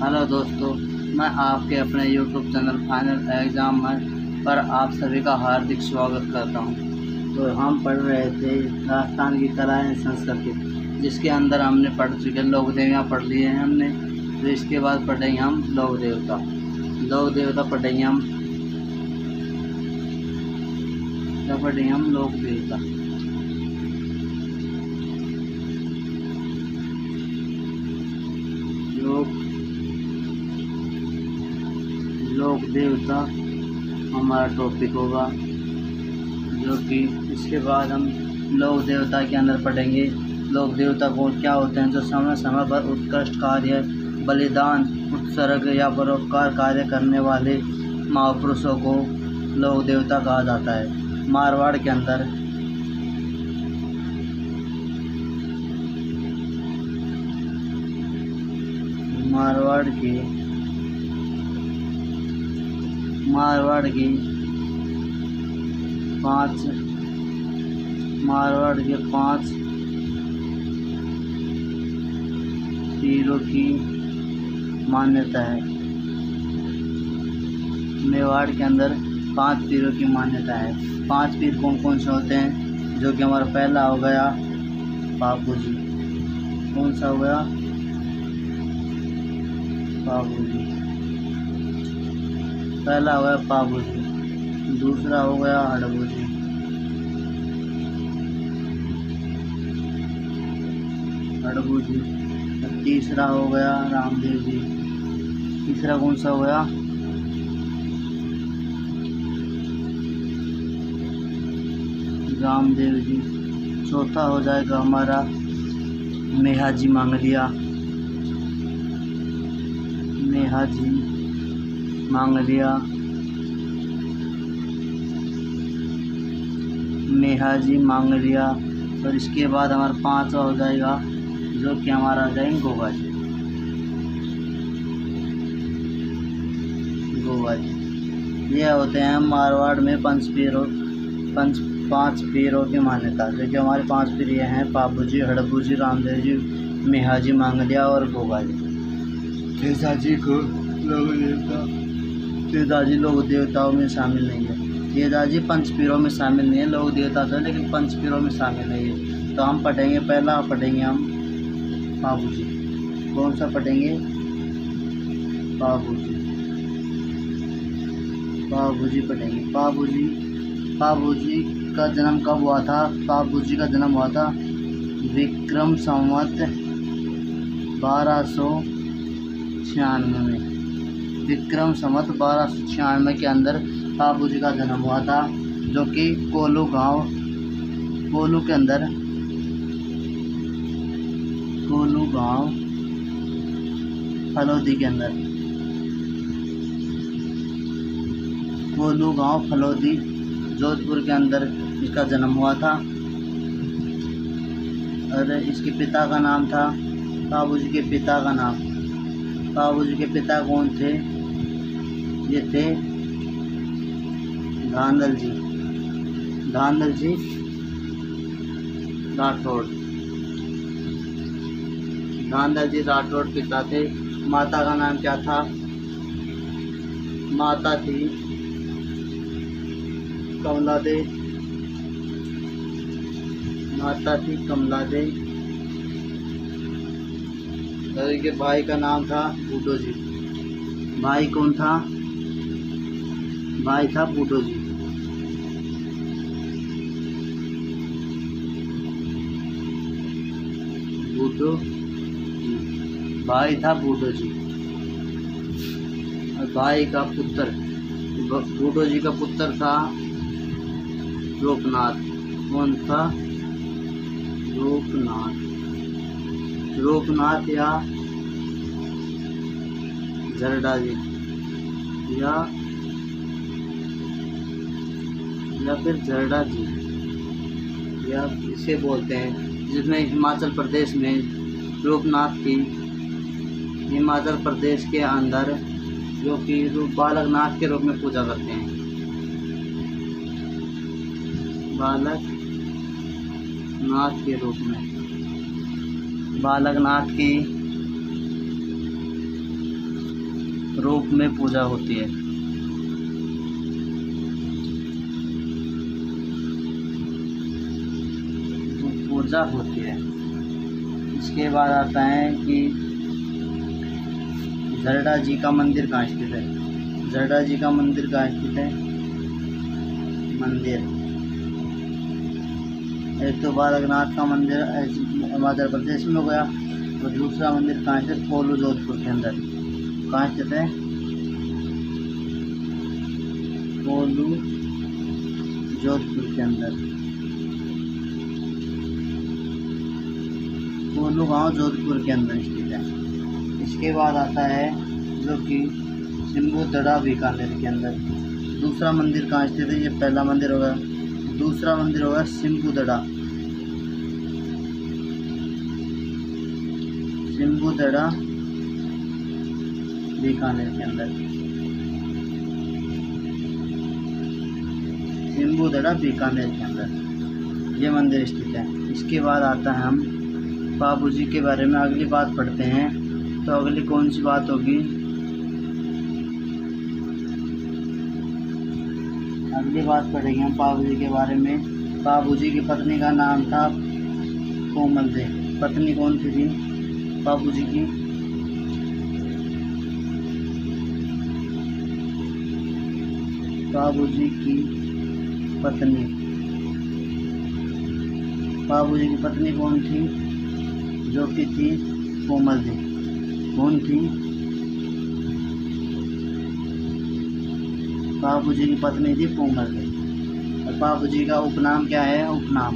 Hello दोस्तों, मैं आपके अपने YouTube चैनल फाइनल एग्ज़ाम पर आप सभी का हार्दिक स्वागत करता हूं। तो हम पढ़ रहे थे राजस्थान की कला एवं संस्कृति, जिसके अंदर हमने पढ़ चुके लोक देवियाँ पढ़ लिए हैं हमने। तो इसके बाद पढ़ेंगे हम लोक देवता पढ़ेंगे हम। क्या पढ़ेंगे हम? लोक देवता। लोक देवता हमारा टॉपिक होगा, जो कि इसके बाद हम लोक देवता के अंदर पढ़ेंगे लोक देवता को क्या होते हैं। जो समय समय पर उत्कृष्ट कार्य, बलिदान, उत्सर्ग या परोपकार कार्य करने वाले महापुरुषों को लोक देवता कहा जाता है। मारवाड़ के अंदर मारवाड़ के 5 पीरों की मान्यता है। मेवाड़ के अंदर 5 पीरों की मान्यता है। 5 पीर कौन कौन से होते हैं? जो कि हमारा पहला हो गया बाबूजी। कौन सा हो गया? बाबूजी। पहला हो गया बाबूजी, दूसरा हो गया हड़बूजी, तीसरा हो गया रामदेव जी। तीसरा कौन सा हो गया? रामदेव जी। चौथा हो जाएगा हमारा मेहाजी मांगलिया। और इसके बाद हमारा 5वां हो जाएगा, जो कि हमारा आ जाएंगे गोवा जी। ये होते हैं मारवाड़ में 5 पीरों की मान्यता। देखिए हमारे 5 पीर ये हैं: बाबूजी, हड़बूजी, रामदेव जी, मेहाजी मांगलिया और गोवा जी। तेजाजी लोक देवताओं में शामिल नहीं है। तेजाजी पंचपीरों में शामिल नहीं है, लोक देवता तो, लेकिन पंचपीरों में शामिल नहीं है। तो हम पढ़ेंगे, पहला पढ़ेंगे हम बाबूजी। कौन सा पढ़ेंगे? बाबूजी पढ़ेंगे। बाबूजी का जन्म कब हुआ था? बाबूजी का जन्म हुआ था विक्रम संवत 1296 में। विक्रम संवत 1296 के अंदर बाबूजी का जन्म हुआ था, जो कि कोलू के अंदर फलोदी के अंदर कोलू गांव फलोदी जोधपुर के अंदर इसका जन्म हुआ था। और इसके पिता का नाम था, बाबूजी के पिता कौन थे? ये थे धांधल जी राठौड़ पिता थे। माता का नाम क्या था? माता थी कमला दे। और इनके भाई का नाम था बूटो जी। भाई कौन था? भाई था बूटो जी। भाई था बूटो जी। और भाई का पुत्र, बूटो जी का पुत्र था रूपनाथ। कौन था? रूपनाथ या झरडा जी, या फिर झरडा जी, या इसे बोलते हैं, जिसमें हिमाचल प्रदेश में रूपनाथ की, हिमाचल प्रदेश के अंदर, जो कि बालकनाथ के रूप में पूजा करते हैं। बालकनाथ के रूप में, बालकनाथ की रूप में पूजा होती है। पूजा होती है। इसके बाद आता है कि जरडा जी का मंदिर कहाँ स्थित है। जरडा जी का मंदिर कहाँ स्थित है। मंदिर एक तो बालकनाथ का मंदिर हिमाचल प्रदेश में हो गया, और दूसरा मंदिर कहाँ स्थित, कोलू जोधपुर के अंदर। कहाँ स्थित है, कोलू जोधपुर के अंदर। कोलू गांव जोधपुर के अंदर स्थित है। इसके बाद आता है जो कि सिम्बू दड़ा बीकानेर के अंदर। दूसरा मंदिर कहाँ स्थित है, ये पहला मंदिर होगा। दूसरा मंदिर होगा सिम्बू दड़ा। सिम्बू दड़ा बीकानेर के अंदर। सिम्बू दड़ा बीकानेर के अंदर ये मंदिर स्थित है। इसके बाद आता है हम बाबू जी के बारे में अगली बात पढ़ते हैं। तो अगली कौन सी बात होगी, अगली बात पढ़ेंगे हम बाबू जी के बारे में। बाबू जी की पत्नी का नाम था कोमल दे। पत्नी कौन सी थी बाबू जी की, बाबू जी की पत्नी, बाबू जी की पत्नी कौन थी, जो कि थी कोमल दे। कौन थी, बाबू जी की पत्नी थी कोमल दे। और बाबू जी का उपनाम क्या है, उपनाम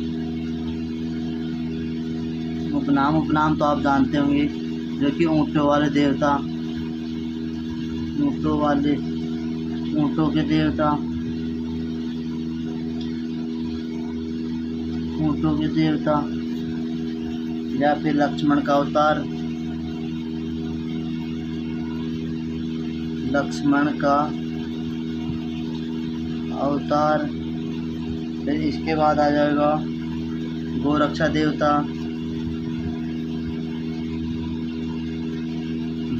उपनाम तो आप जानते होंगे, जो कि ऊँटों वाले देवता, ऊँटों के देवता, ऊँटों के देवता, या फिर लक्ष्मण का अवतार, लक्ष्मण का अवतार। फिर इसके बाद आ जाएगा गोरक्षा देवता,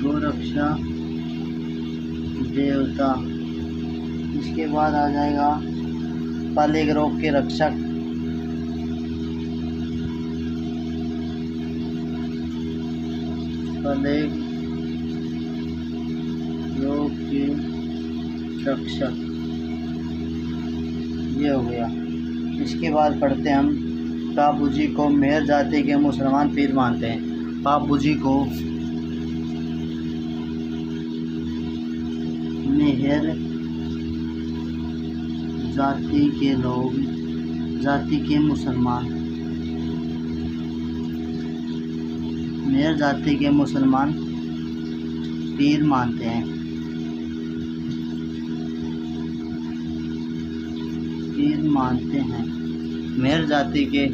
गोरक्षा देवता। इसके बाद आ जाएगा प्लेग रोग के रक्षक, प्लेग रोग के रक्षक, ये हो गया। इसके बाद पढ़ते हैं हम बाबू जी को मेहर जाति के मुसलमान पीर मानते हैं। बाबू जी को मेहर जाति के लोग, जाति के मुसलमान, मेहर जाति के मुसलमान पीर मानते हैं। पीर मानते हैं, मेहर जाति के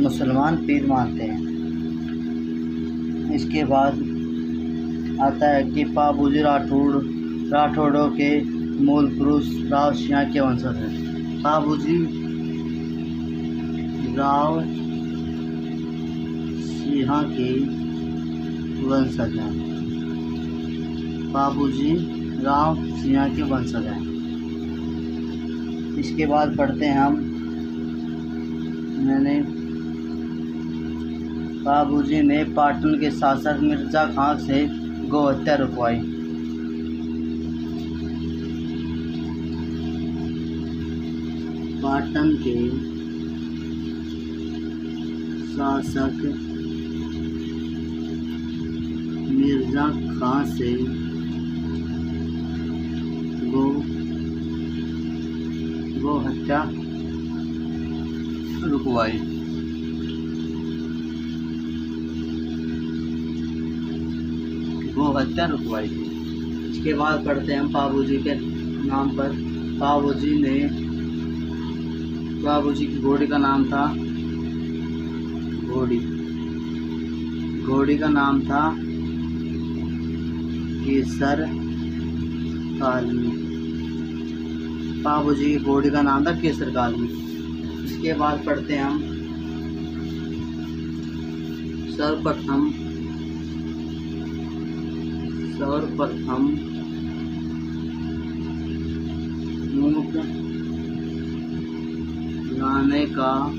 मुसलमान पीर मानते हैं। इसके बाद आता है कि बाबूजी राठौड़ों के मूल पुरुष राव सिंह के वंशज हैं। बाबूजी राव सिंह के वंशज हैं। बाबूजी राव सिंह के वंशज हैं। इसके बाद पढ़ते हैं हम, बाबूजी ने पाटन के शासक मिर्जा खां से गोहत्या रुकवाई। पाटन के शासक मिर्जा खां से गोहत्या रुकवाई। गोहत्या रुकवाई थी। इसके बाद पढ़ते हैं हम बाबूजी के नाम पर। बाबूजी की घोड़ी का नाम था घोड़ी का नाम था केसर कालमी। बाबूजी की घोड़ी का नाम था केसर कालमी। इसके बाद पढ़ते हैं हम सर्वप्रथम ऊँट लाने का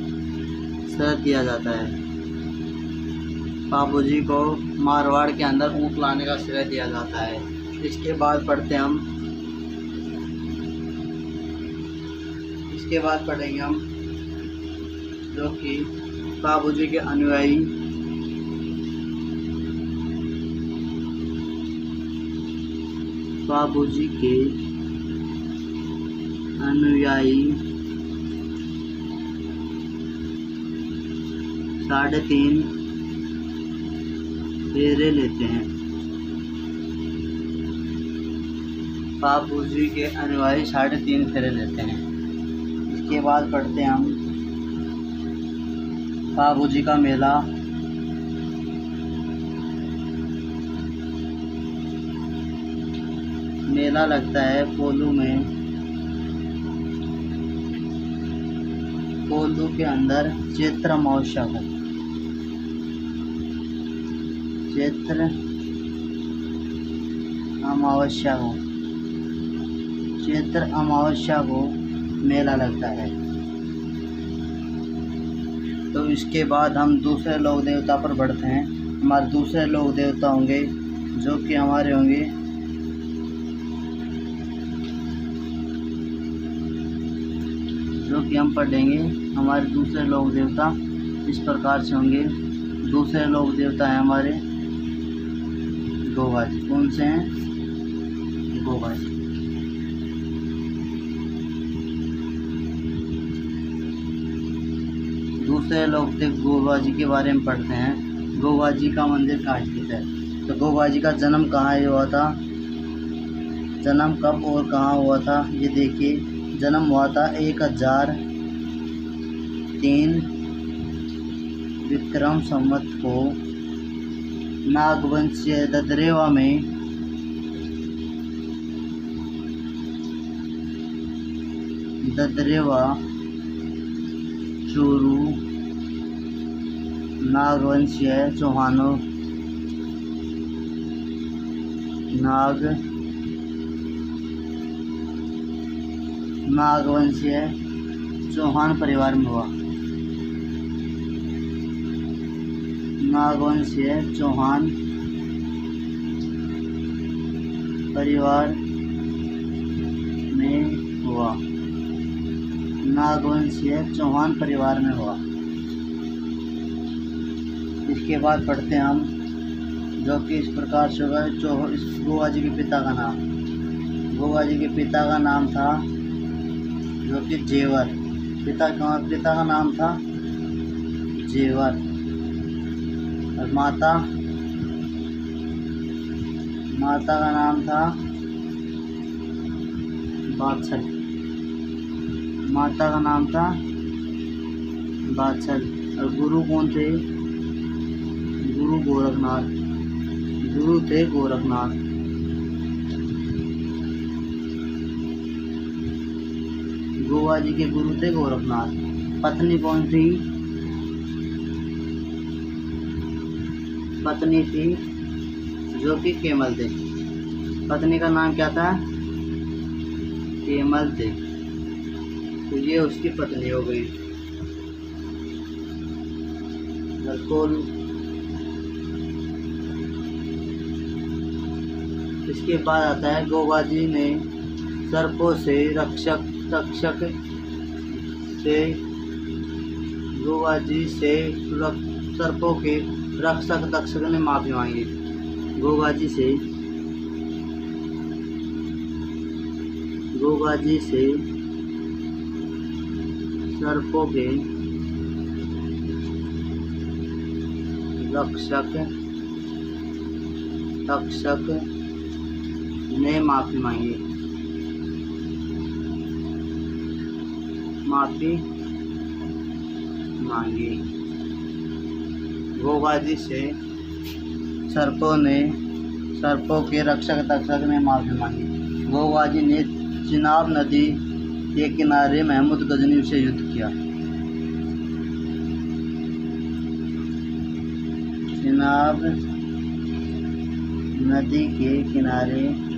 श्रेय दिया जाता है। बाबूजी को मारवाड़ के अंदर ऊँट लाने का श्रेय दिया जाता है। इसके बाद पढ़ते हम, इसके बाद पढ़ेंगे हम जो कि बाबूजी के अनुयायी बाबूजी के अनुयायी 3.5 फेरे लेते हैं। बाबूजी के अनुयायी 3.5 फेरे लेते हैं। इसके बाद पढ़ते हैं हम बाबूजी का मेला। मेला लगता है कोल्लू में। कोल्लू के अंदर चैत्र अमावस्या को, चैत्र अमावस्या को मेला लगता है। तो इसके बाद हम दूसरे लोक देवता पर बढ़ते हैं। हमारे दूसरे लोक देवता होंगे जो कि हमारे होंगे हम पढ़ेंगे। हमारे दूसरे लोक देवता इस प्रकार से होंगे। दूसरे लोक देवता हैं हमारे गोगा जी। कौन से हैं? गोगा जी। दूसरे लोक देवता गोगा जी के बारे में पढ़ते हैं। गोगा जी का मंदिर कहाँ स्थित है? तो गोगा जी का जन्म कहाँ हुआ था? जन्म कब और कहाँ हुआ था ये देखिए। जन्म हुआ था 1003 विक्रम संवत को नागवंशीय ददरेवा में चूरू नागवंशीय चौहानों नागवंशीय चौहान परिवार में हुआ। नागवंशीय चौहान परिवार में हुआ। नागवंशीय चौहान परिवार में हुआ। इसके बाद पढ़ते हैं हम जो कि इस प्रकार से होगा। इस गोगा जी के पिता का नाम, गोगा जी के पिता का नाम था जो कि जेवर। पिता का नाम था जेवर। और माता का नाम था बाछल। माता का नाम था बाछल। और गुरु कौन थे? गुरु गोरखनाथ। गुरु थे गोरखनाथ। गोगा जी के गुरु थे गोरखनाथ। पत्नी कौन थी? पत्नी थी जो कि केमल थे। पत्नी का नाम क्या था? केमल थे। तो ये उसकी पत्नी हो गई। इसके बाद आता है गोगा जी ने सर्पों से गोगा जी से सर्पों के रक्षक ने माफी मांगी। गोगा जी से सर्पों के रक्षक ने माफी मांगी। गोगा जी से सर्पों के रक्षक ने माफी मांगी। गोगा जी ने चिनाब नदी के किनारे महमूद गजनी से युद्ध किया। चिनाब नदी के किनारे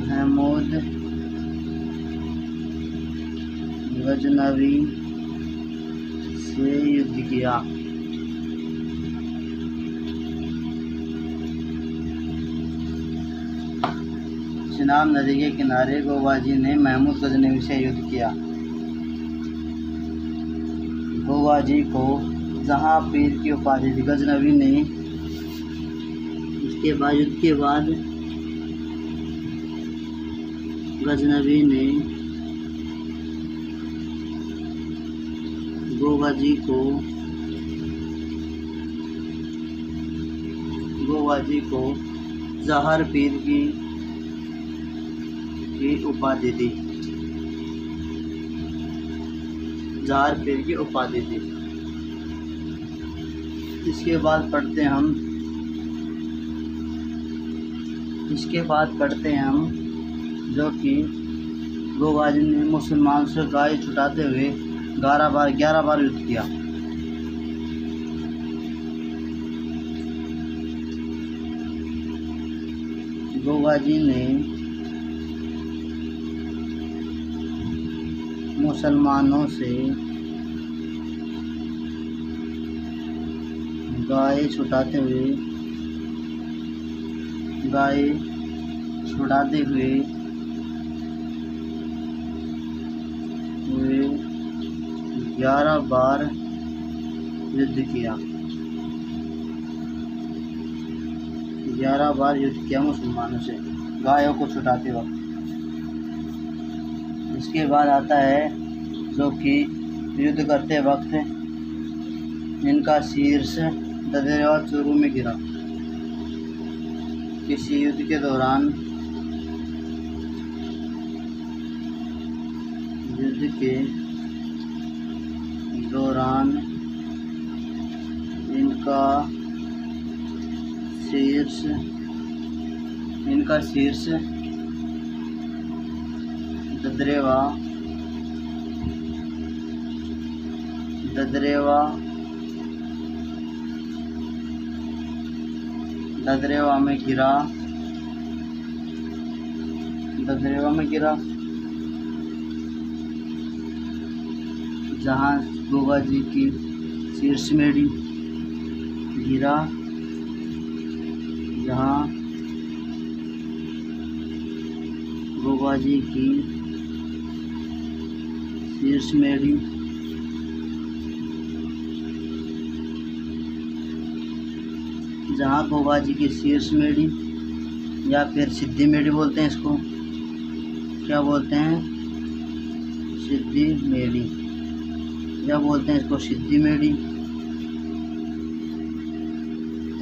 महमूद गजनवी से युद्ध किया। चिनाब नदी के किनारे गोवाजी ने महमूद गजनवी से युद्ध किया। गोवाजी को जहां पीर की उपाधि थी। गजनवी ने इसके बाद युद्ध के बाद गजनवी ने गोवाजी को जहर पीर की उपाधि दी। जहर पीर की उपाधि दी। इसके बाद पढ़ते हैं हम जो कि गोवाजी ने मुसलमान से गाय छुटाते हुए 11 बार युद्ध किया। गोवाजी ने मुसलमानों से गाय छुटाते हुए 11 बार युद्ध किया। 11 बार युद्ध किया मुसलमानों से गायों को छुटाते वक्त। इसके बाद आता है जो कि युद्ध करते वक्त इनका शीर्ष ददरेवा चूरू में गिरा। किसी युद्ध के दौरान इनका शीर्ष ददरेवा में गिरा। जहाँ गोवाजी की शीर्ष मेढ़ी गिरा। जहाँ गोवाजी की शीर्ष मेढ़ी या फिर सिद्धि मेढ़ी बोलते हैं इसको। क्या बोलते हैं? सिद्धि मेढ़ी या बोलते हैं इसको सिद्धि मेढ़ी।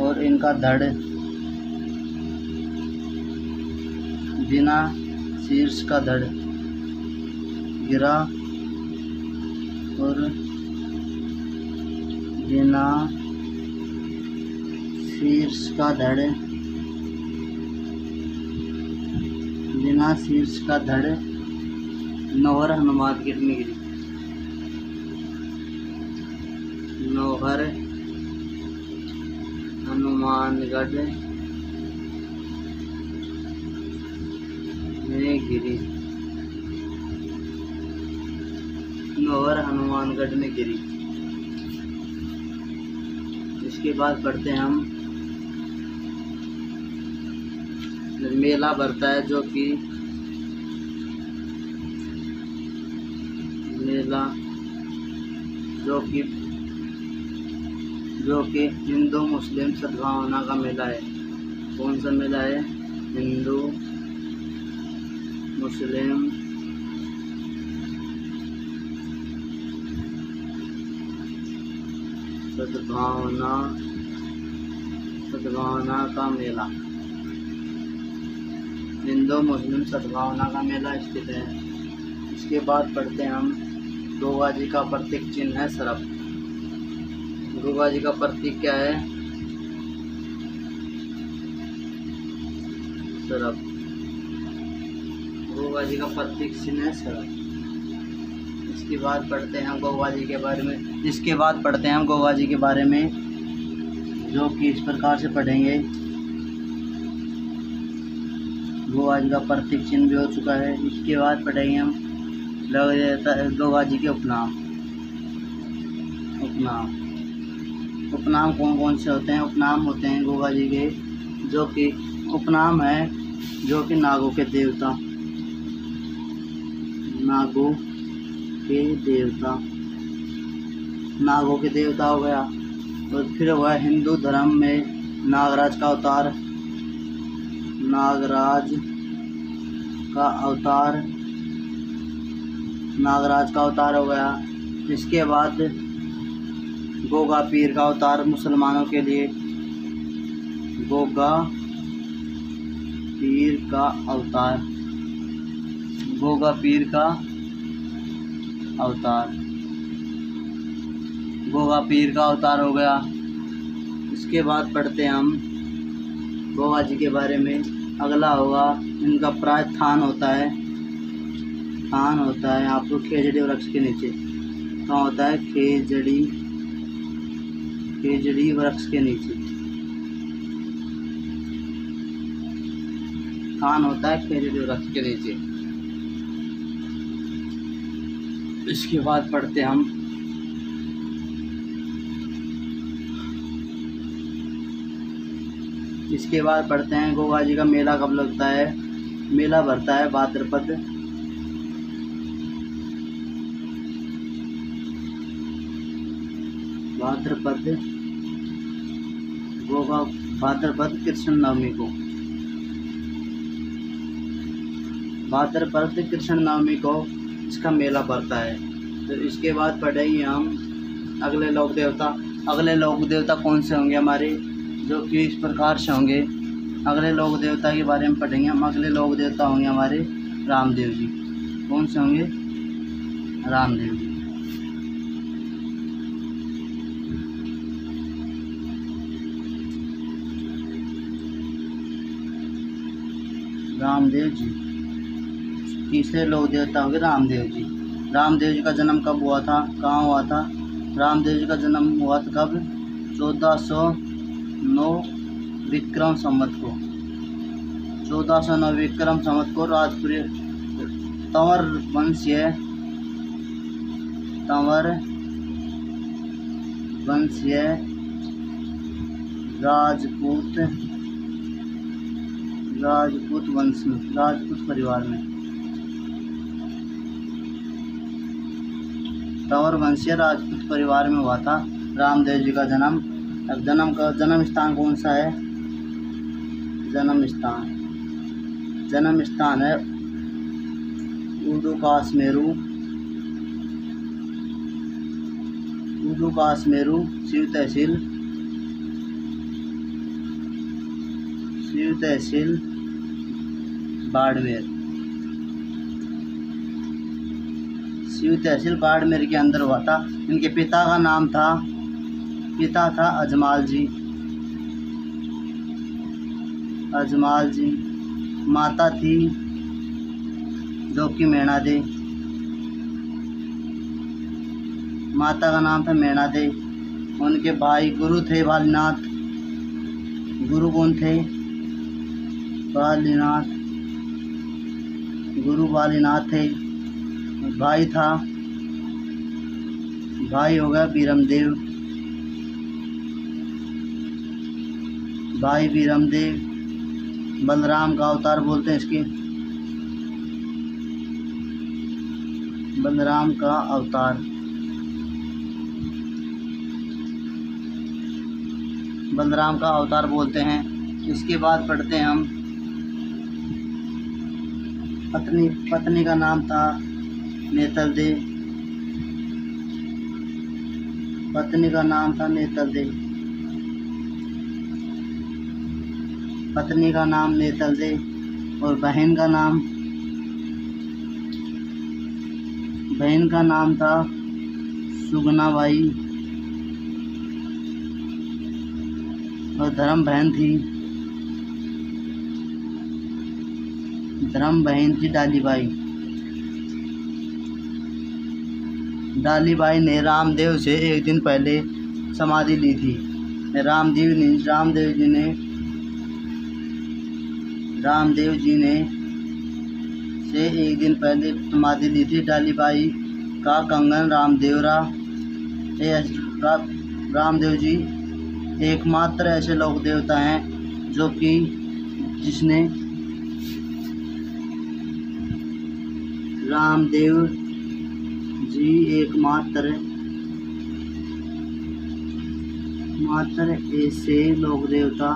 और इनका धड़ बिना शीर्ष का धड़ गिरा और बिना शीर्ष का धड़ नौहर हनुमानगढ़ में गिरी। नौहर हनुमानगढ़ में गिरी। इसके बाद पढ़ते हैं हम मेला भरता है जो कि हिंदू मुस्लिम सद्भावना का मेला है। कौन सा मेला है? हिंदू मुस्लिम सद्भावना का मेला। हिंदू मुस्लिम सद्भावना का मेला स्थित है। इसके बाद पढ़ते हैं हम गोवाजी का प्रतीक चिन्ह है सरफ। गोवाजी का प्रतीक क्या है? सरफ। गोवाजी का प्रतीक चिन्ह है सरफ। इसके बाद पढ़ते हैं हम गोवाजी के बारे में जो कि इस प्रकार से पढ़ेंगे। गोगा जी का प्रतीक चिन्ह भी हो चुका है। इसके बाद पढ़ेंगे हम गोगा जी के उपनाम। उपनाम कौन कौन से होते हैं? उपनाम होते हैं गोगा जी के, जो कि उपनाम है जो कि नागों के देवता हो गया। तो फिर वह हिंदू धर्म में नागराज का अवतार हो गया। इसके बाद गोगा पीर का अवतार मुसलमानों के लिए, गोगा पीर का अवतार हो गया। इसके बाद पढ़ते हैं हम गोगा जी के बारे में। अगला होगा इनका प्राय थान होता है आपको खेजड़ी वृक्ष के नीचे। कहाँ होता है? खेजड़ी वृक्ष के नीचे थान होता है, खेजड़ी वृक्ष के नीचे। इसके बाद पढ़ते हम गोगा जी का मेला कब लगता है? मेला भरता है भाद्रपद कृष्ण नवमी को इसका मेला भरता है। तो इसके बाद पढ़ेंगे हम अगले लोक देवता कौन से होंगे हमारे, जो कि इस प्रकार से होंगे। अगले लोक देवता के बारे में पढ़ेंगे हम। अगले लोक देवता होंगे हमारे रामदेव जी। कौन से होंगे? रामदेव जी। तीसरे लोक देवता होंगे रामदेव जी। रामदेव जी का जन्म कब हुआ था? कहाँ हुआ था? रामदेव जी का जन्म हुआ था कब? 1409 विक्रम संवत को राजपुर तंवर वंशीय राजपूत परिवार में हुआ था रामदेव जी का जन्म। अब जन्म स्थान कौन सा है? जन्म स्थान है उदुकाश्मेरू शिव तहसील बाड़मेर के अंदर हुआ था। इनके पिता था अजमाल जी। माता थी जो कि मैणा दे। माता का नाम था मैणा दे। उनके भाई गुरु थे बालीनाथ। गुरु कौन थे? बालीनाथ थे। भाई हो गया बीरमदेव। बलराम का अवतार बोलते हैं इसके। बलराम का अवतार बोलते हैं। इसके बाद पढ़ते हैं हम पत्नी का नाम था नेतल दे। पत्नी का नाम नेतल दे और बहन का नाम था सुगनाबाई और धर्म बहन थी डालीबाई ने रामदेव से एक दिन पहले समाधि ली थी। रामदेव जी ने रामदेव जी ने से एक दिन पहले समाधि ली थी। डालीबाई का कंगन रामदेव जी एकमात्र ऐसे लोक देवता हैं जो कि जिसने रामदेव जी एकमात्र ऐसे लोक देवता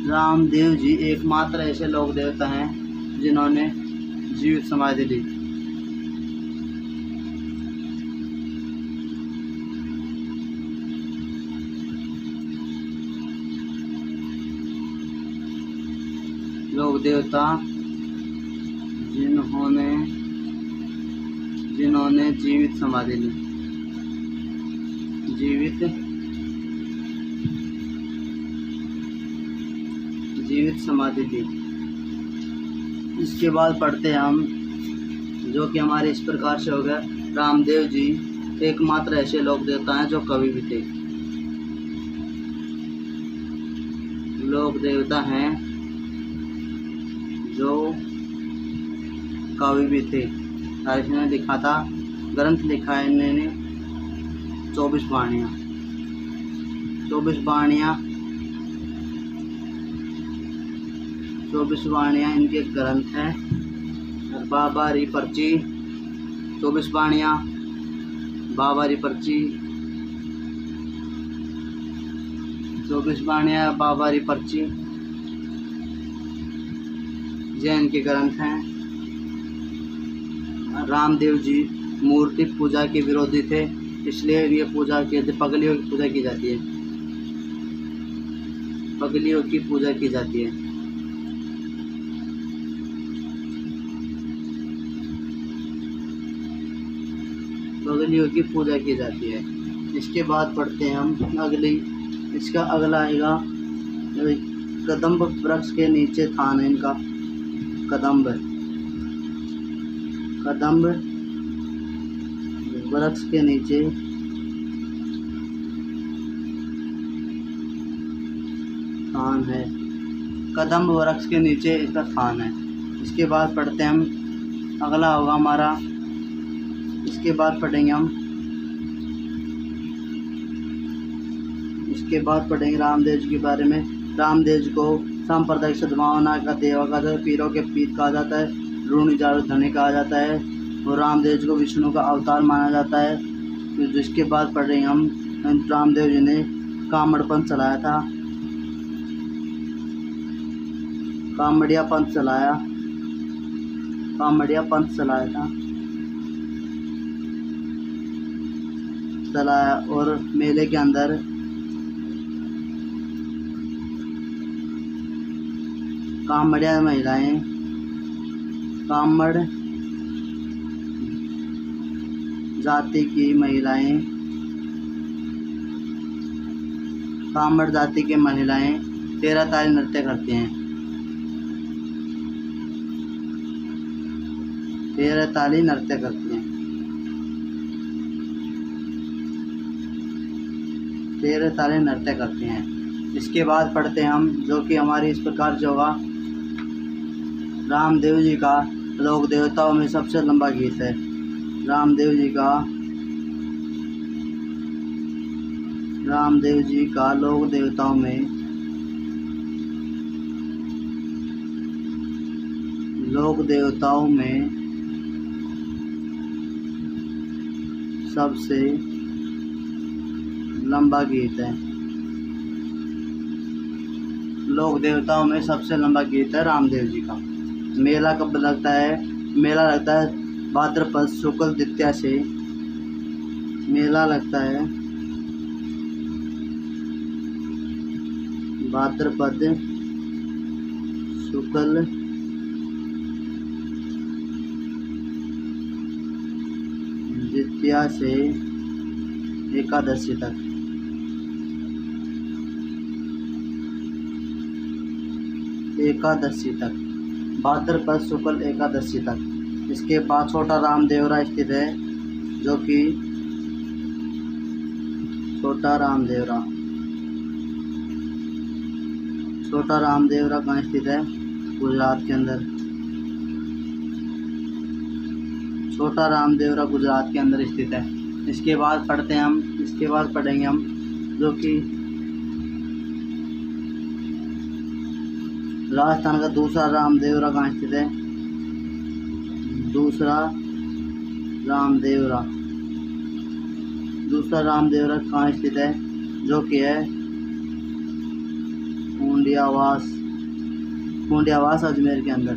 रामदेव जी एकमात्र ऐसे लोक देवता हैं जिन्होंने जीवित समाधि ली। लोक देवता जिन्होंने जीवित समाधि ली। जीवित समाधि ली। इसके बाद पढ़ते हैं हम, जो कि हमारे इस प्रकार से हो गया। रामदेव जी एकमात्र ऐसे लोक देवता हैं जो कवि भी थे। लोक देवता हैं जो कवि भी थे। ने लिखा था, ग्रंथ लिखा है इन्होंने 24 वाणियाँ इनके ग्रंथ हैं। बाबारी पर्ची 24 वाणियाँ, बाबारी पर्ची 24 वाणियाँ, बाबारी पर्ची जैन के ग्रंथ हैं। रामदेव जी मूर्ति पूजा के विरोधी थे, इसलिए ये पूजा की पगलियों की पूजा की जाती है। पगलियों की पूजा की जाती है। पगलियों की पूजा की जाती है। इसके बाद पढ़ते हैं हम इसका अगला आएगा कदम्ब वृक्ष के नीचे थान है इनका। कदम्ब वृक्ष के नीचे थान है। कदम्ब वृक्ष के नीचे इसका थान है। इसके बाद पढ़ते हैं हम, अगला होगा हमारा, इसके बाद पढ़ेंगे हम, इसके बाद पढ़ेंगे रामदेव जी के बारे में। रामदेव जी को सांप्रदायिक सद्भावना का देवा कहा जाता है, पीरों के पीर कहा जाता है, ऋण जारू धनी कहा जाता है, और रामदेव जी को विष्णु का अवतार माना जाता है। तो जिसके बाद पढ़ रहे हैं हम, रामदेव जी ने कामड़ पंथ चलाया था। कामड़िया पंथ चलाया और मेले के अंदर कामड़िया महिलाएं, कामड़ जाति की महिलाएं 13 ताली नृत्य करती हैं। 13 ताली नृत्य करती हैं। 13 ताली नृत्य करती हैं। इसके बाद पढ़ते हैं हम, जो कि हमारी इस प्रकार से होगा। रामदेव जी का लोक देवताओं में सबसे लंबा गीत है। रामदेव जी का लोक देवताओं में सबसे लंबा गीत है। लोक देवताओं में सबसे लंबा गीत है रामदेव जी का। मेला कब लगता है? मेला लगता है भाद्रपद शुक्ल द्वितीया से। मेला लगता है भाद्रपद शुक्ल द्वितीया से एकादशी तक। भाद्रपद शुक्ल एकादशी तक। इसके बाद छोटा रामदेवरा स्थित है, जो कि छोटा छोटा रामदेवरा कहाँ स्थित है? गुजरात के अंदर। छोटा रामदेवरा गुजरात के अंदर स्थित है। इसके बाद पढ़ते हैं हम, इसके बाद पढ़ेंगे हम जो कि राजस्थान का दूसरा रामदेवरा कहाँ स्थित है? दूसरा रामदेवरा कहाँ स्थित है? जो कि है पूंडियावास अजमेर के अंदर।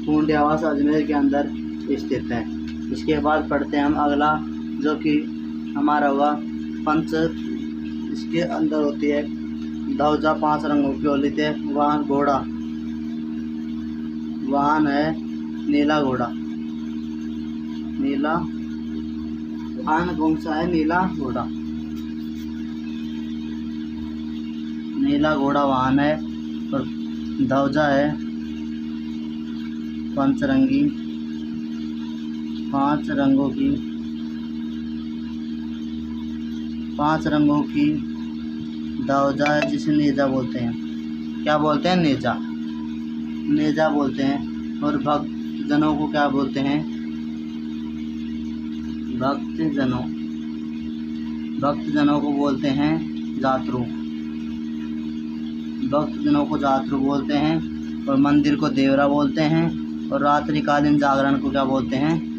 पूंडियावास अजमेर के अंदर स्थित है। इसके बाद पढ़ते हैं हम अगला जो कि हमारा हुआ पंच। इसके अंदर होती है ध्वजा 5 रंगों की होती है। वाहन घोड़ा, वाहन है नीला घोड़ा। नीला वाहन कौन सा है? नीला घोड़ा। नीला घोड़ा वाहन है और ध्वजा है पंचरंगी, 5 रंगों की, 5 रंगों की ध्वजा है जिसे नेजा बोलते हैं। क्या बोलते हैं? नेजा बोलते हैं। और भक्तजनों को क्या बोलते हैं? भक्तजनों को बोलते हैं जातरू। भक्तजनों को जातरू बोलते हैं। और मंदिर को देवरा बोलते हैं। और रात्रिकालीन जागरण को क्या बोलते हैं?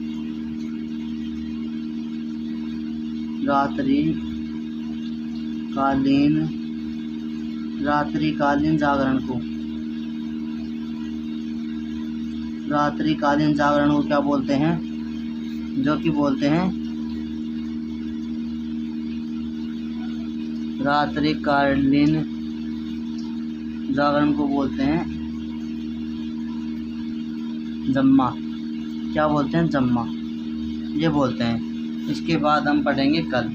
रात्रिकालीन जागरण को क्या बोलते हैं? जो कि बोलते हैं रात्रिकालीन जागरण को बोलते हैं जम्मा। क्या बोलते हैं? जम्मा, ये बोलते हैं। इसके बाद हम पढ़ेंगे कल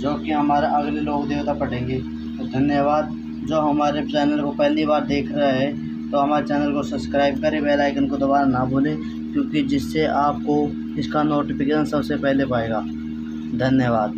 जो कि हमारा अगले लोक देवता पढ़ेंगे। तो धन्यवाद। जो हमारे चैनल को पहली बार देख रहा है तो हमारे चैनल को सब्सक्राइब करें, बेल आइकन को दबाना ना भूलें, क्योंकि जिससे आपको इसका नोटिफिकेशन सबसे पहले पाएगा। धन्यवाद।